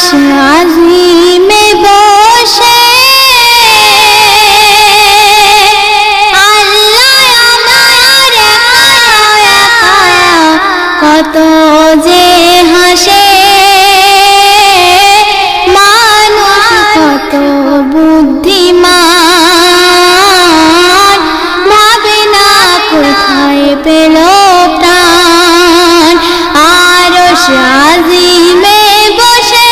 আজিমে বসে আল্লাহ আমার কত যে হাসে, মানুষ কত বুদ্ধিমান, ভাবে না কোথায় পেল প্রাণ। আরশ আজিমে বসে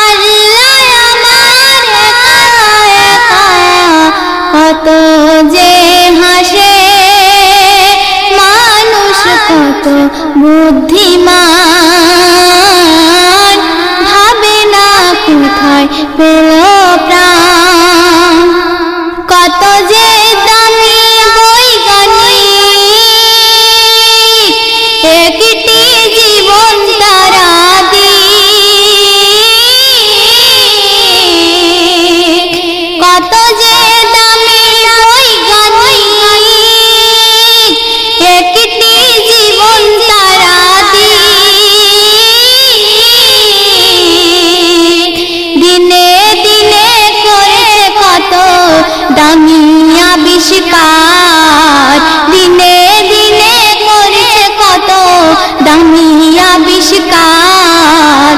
আল্লাহ আমার কত যে হাসে, মানুষ কত বুদ্ধিমান, ভাবে না কোথায় পেল প্রাণ। কত যে দামি বৈজ্ঞানিক একটি জীবন তারা দিক, কত যে দামি বৈজ্ঞানিক একটি জীবন তারা দিক। দিনে দিনে করেছে কত দামি আবিষ্কার, দিনে দিনে করেছে কত দামি আবিষ্কার।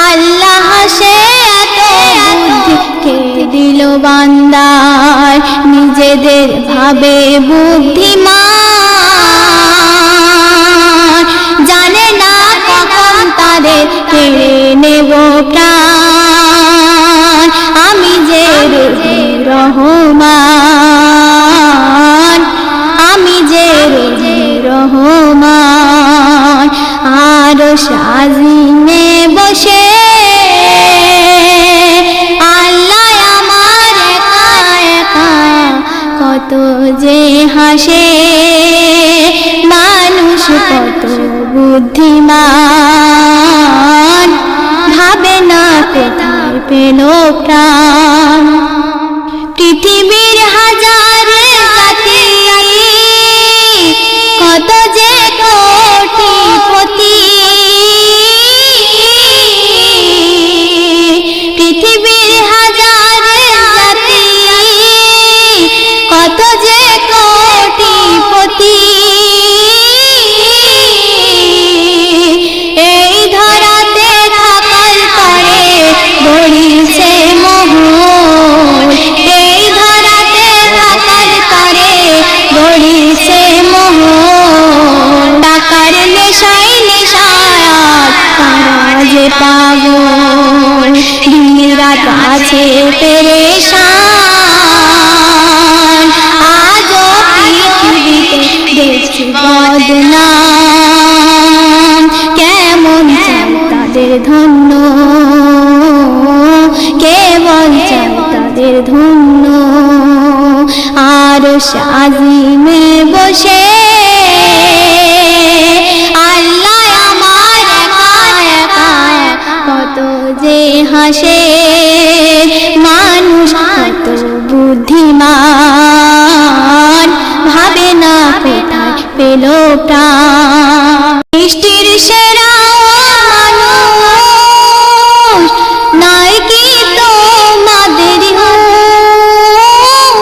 আল্লাহ সে এত বুদ্ধি কে দিল বান্দার, নিজেদের ভাবে বুদ্ধিমান, জানে না কখন তাদের কেড়ে নেব প্রাণ। আমি যে রহমান, আমি যে রহমান। আরশ আজিমে বসে আল্লাহ আমার কত যে হাসে, মানুষ কত বুদ্ধিমান, ভাবে না কোথায় পেল প্রাণ। পৃথিবীর হাজার জাতি কত যে কোটিপতি, পৃথিবীর হাজার জাতি কত যে কোটিপতি। এই ধরাতে থাকার পরে গড়িছে মোহন, এই ধরাতে থাকার পরে গড়িছে মোহন। টাকার নেশায় নেশায়াত তারা যে পাগল, দিন-রাত আছে পেরেশান। আজও পৃথিবীতে দেখছি বদনাম, কেমন চাই তাদের ধন্য, কেবল চাই তাদের ধন্য। আরশ আজিমে বসে আল্লাহ আমার কত যে হাসে, মানুষ কত বুদ্ধিমান, ভাবে না কোথায় পেল প্রাণ। সৃষ্টির সেরা মানুষ নয় কি তোমাদের হুঁশ,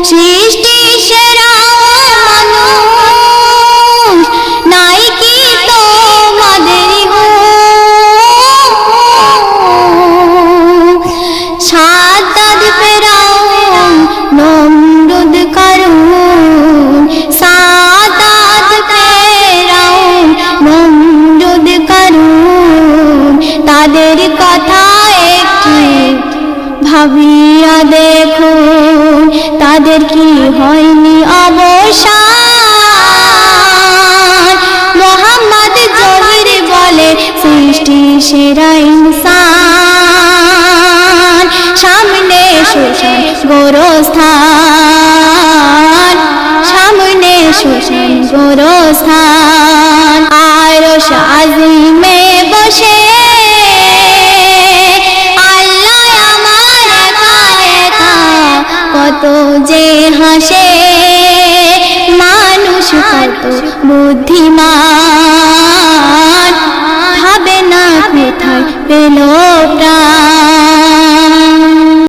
সৃষ্টির সেরা মানুষ নয় কি তোমাদের হুঁশ। সাদ্দাত ফেরাউন নমরুদ কারুন, সাদ্দাত ফেরাউন নমরুদ কারুন। তাদের কথা একটু ভাবিয়া দেখুন, তাদের কি হয়নি অবসান। মোহাম্মদ জহির বলে সৃষ্টি সেরা ইনসান, সামনে শ্মশান গোরস্থান, সামনে শ্মশান গোরস্থান। আরশ আজিমে বসে আল্লাহ আমার কত যে হাসে, মানুষ কত বুদ্ধিমান। পেল